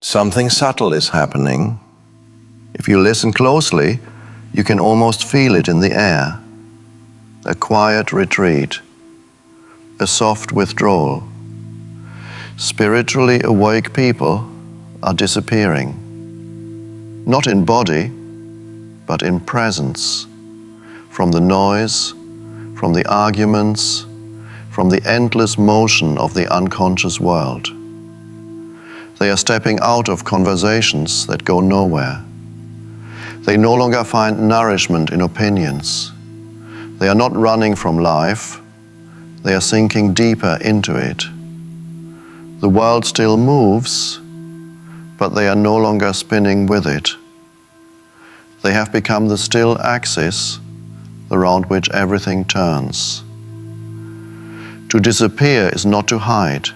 Something subtle is happening. If you listen closely, you can almost feel it in the air. A quiet retreat, a soft withdrawal. Spiritually awake people are disappearing. Not in body, but in presence. From the noise, from the arguments, from the endless motion of the unconscious world. They are stepping out of conversations that go nowhere. They no longer find nourishment in opinions. They are not running from life. They are sinking deeper into it. The world still moves, but they are no longer spinning with it. They have become the still axis around which everything turns. To disappear is not to hide.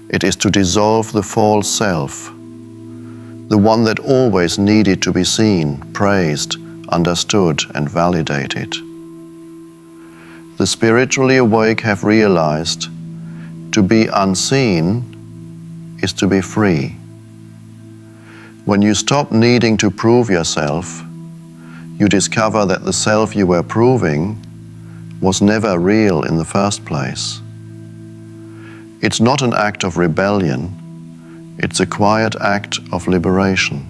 It is to dissolve the false self, the one that always needed to be seen, praised, understood, and validated. The spiritually awake have realized to be unseen is to be free. When you stop needing to prove yourself, you discover that the self you were proving was never real in the first place. It's not an act of rebellion, it's a quiet act of liberation.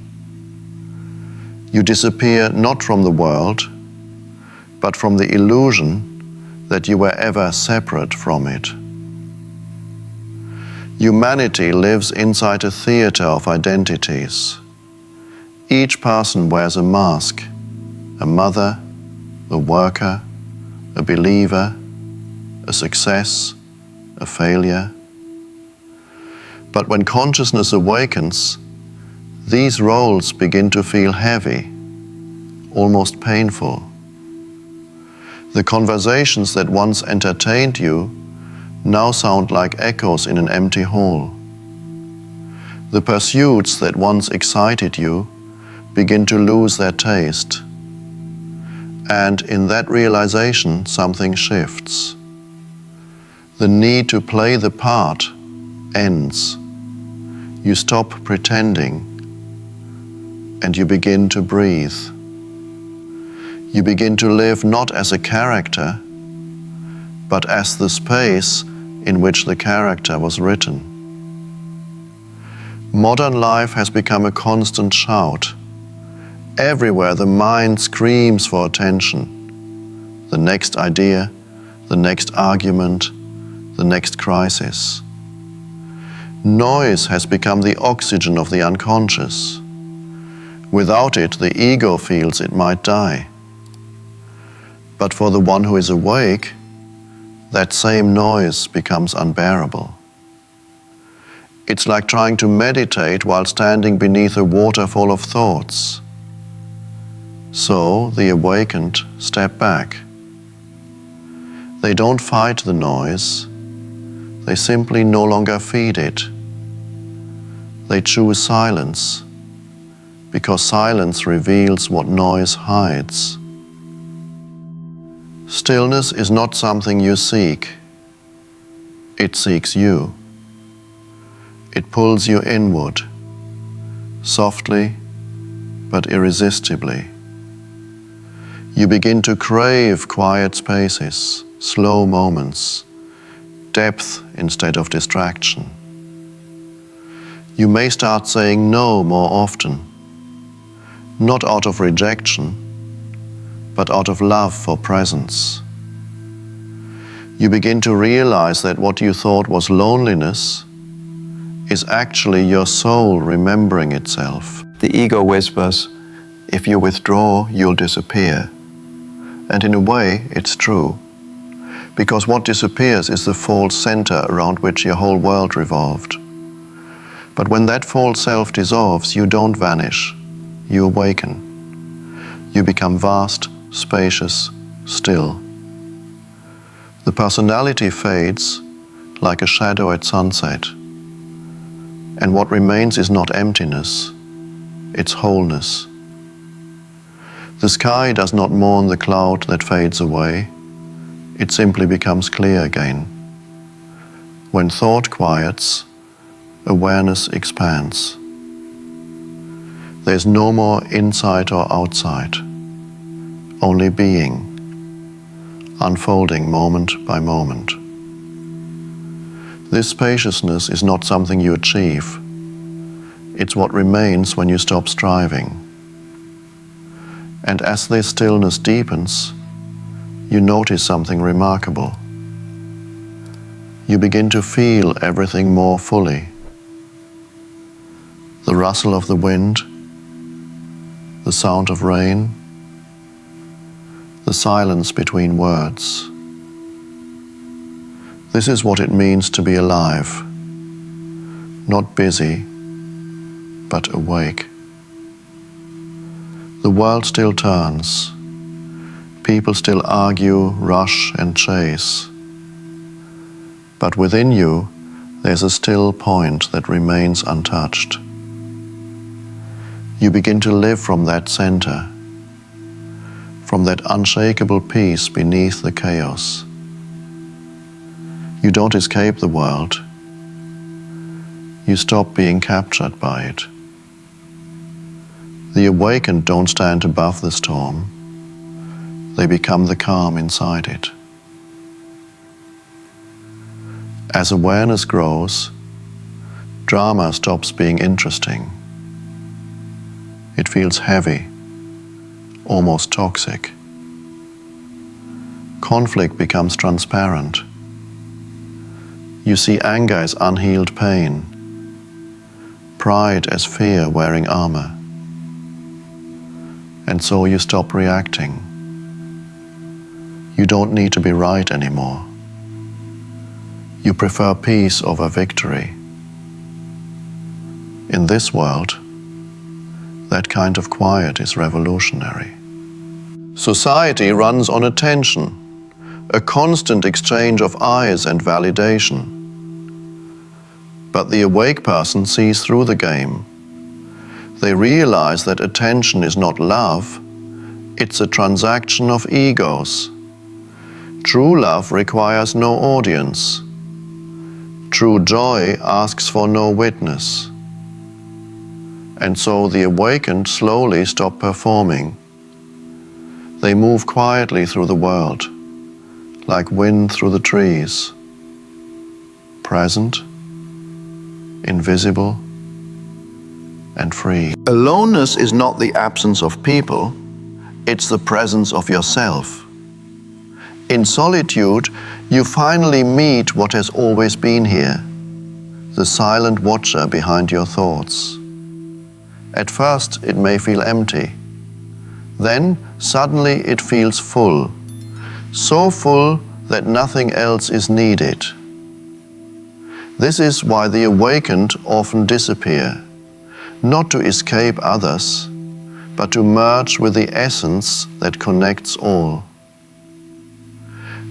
You disappear not from the world, but from the illusion that you were ever separate from it. Humanity lives inside a theater of identities. Each person wears a mask, a mother, a worker, a believer, a success, a failure. But when consciousness awakens, these roles begin to feel heavy, almost painful. The conversations that once entertained you now sound like echoes in an empty hall. The pursuits that once excited you begin to lose their taste. And in that realization, something shifts. The need to play the part ends. You stop pretending, and you begin to breathe. You begin to live not as a character, but as the space in which the character was written. Modern life has become a constant shout. Everywhere the mind screams for attention. The next idea, the next argument, the next crisis. Noise has become the oxygen of the unconscious. Without it, the ego feels it might die. But for the one who is awake, that same noise becomes unbearable. It's like trying to meditate while standing beneath a waterfall of thoughts. So the awakened step back. They don't fight the noise. They simply no longer feed it. They choose silence, because silence reveals what noise hides. Stillness is not something you seek. It seeks you. It pulls you inward, softly but irresistibly. You begin to crave quiet spaces, slow moments, depth instead of distraction. You may start saying no more often, not out of rejection, but out of love for presence. You begin to realize that what you thought was loneliness is actually your soul remembering itself. The ego whispers, if you withdraw, you'll disappear. And in a way, it's true. Because what disappears is the false center around which your whole world revolved. But when that false self dissolves, you don't vanish. You awaken. You become vast, spacious, still. The personality fades like a shadow at sunset. And what remains is not emptiness, it's wholeness. The sky does not mourn the cloud that fades away. It simply becomes clear again. When thought quiets, awareness expands. There's no more inside or outside, only being, unfolding moment by moment. This spaciousness is not something you achieve. It's what remains when you stop striving. And as this stillness deepens, you notice something remarkable. You begin to feel everything more fully. The rustle of the wind, the sound of rain, the silence between words. This is what it means to be alive, not busy, but awake. The world still turns. People still argue, rush, and chase. But within you, there's a still point that remains untouched. You begin to live from that center, from that unshakable peace beneath the chaos. You don't escape the world. You stop being captured by it. The awakened don't stand above the storm. They become the calm inside it. As awareness grows, drama stops being interesting. It feels heavy, almost toxic. Conflict becomes transparent. You see anger as unhealed pain, pride as fear wearing armor. And so you stop reacting. You don't need to be right anymore. You prefer peace over victory. In this world, that kind of quiet is revolutionary. Society runs on attention, a constant exchange of eyes and validation. But the awake person sees through the game. They realize that attention is not love, it's a transaction of egos. True love requires no audience. True joy asks for no witness. And so the awakened slowly stop performing. They move quietly through the world, like wind through the trees, present, invisible, and free. Aloneness is not the absence of people, it's the presence of yourself. In solitude, you finally meet what has always been here, the silent watcher behind your thoughts. At first, it may feel empty. Then, suddenly, it feels full, so full that nothing else is needed. This is why the awakened often disappear, not to escape others, but to merge with the essence that connects all.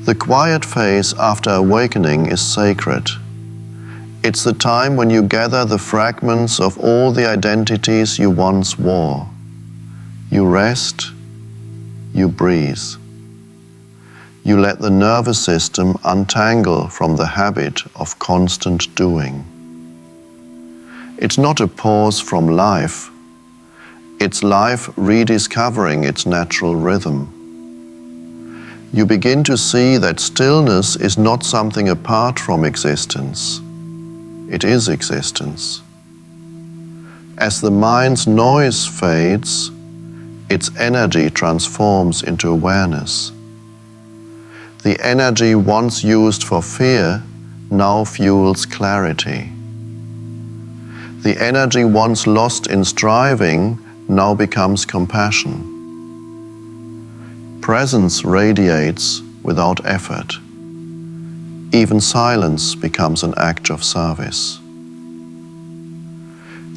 The quiet phase after awakening is sacred. It's the time when you gather the fragments of all the identities you once wore. You rest, you breathe. You let the nervous system untangle from the habit of constant doing. It's not a pause from life. It's life rediscovering its natural rhythm. You begin to see that stillness is not something apart from existence. It is existence. As the mind's noise fades, its energy transforms into awareness. The energy once used for fear now fuels clarity. The energy once lost in striving now becomes compassion. Presence radiates without effort. Even silence becomes an act of service.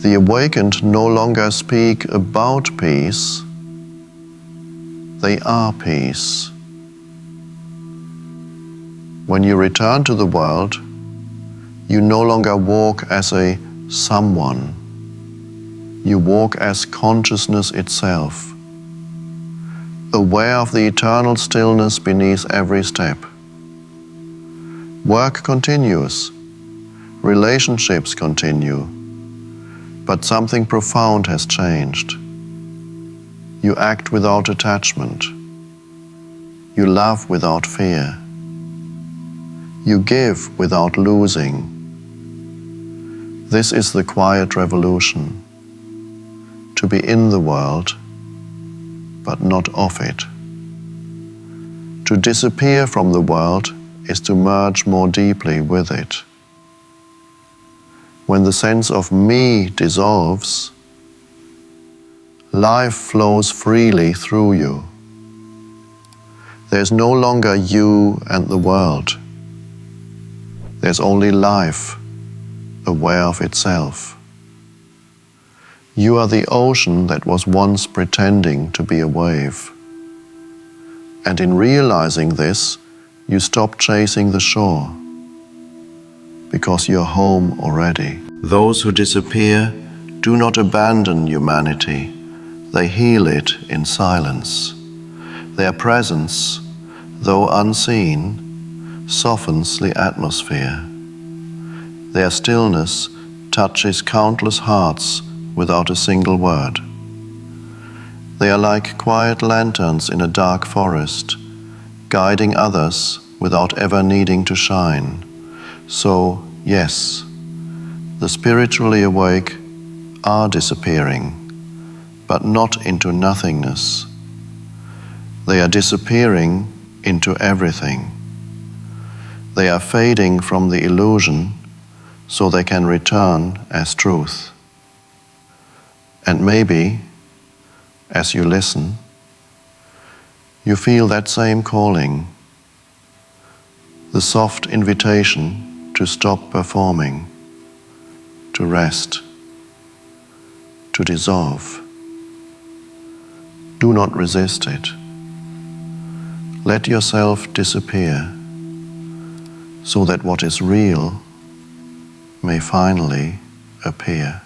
The awakened no longer speak about peace, they are peace. When you return to the world, you no longer walk as a someone. You walk as consciousness itself, aware of the eternal stillness beneath every step. Work continues, relationships continue, But something profound has changed. You act without attachment. You love without fear. You give without losing. This is the quiet revolution. To be in the world, but not of it. To disappear from the world is to merge more deeply with it. When the sense of me dissolves, life flows freely through you. There's no longer you and the world. There's only life, aware of itself. You are the ocean that was once pretending to be a wave. And in realizing this, you stop chasing the shore, because you're home already. Those who disappear do not abandon humanity. They heal it in silence. Their presence, though unseen, softens the atmosphere. Their stillness touches countless hearts without a single word. They are like quiet lanterns in a dark forest, guiding others without ever needing to shine. So, yes, the spiritually awake are disappearing, but not into nothingness. They are disappearing into everything. They are fading from the illusion so they can return as truth. And maybe, as you listen, you feel that same calling, the soft invitation to stop performing, to rest, to dissolve. Do not resist it. Let yourself disappear so that what is real may finally appear.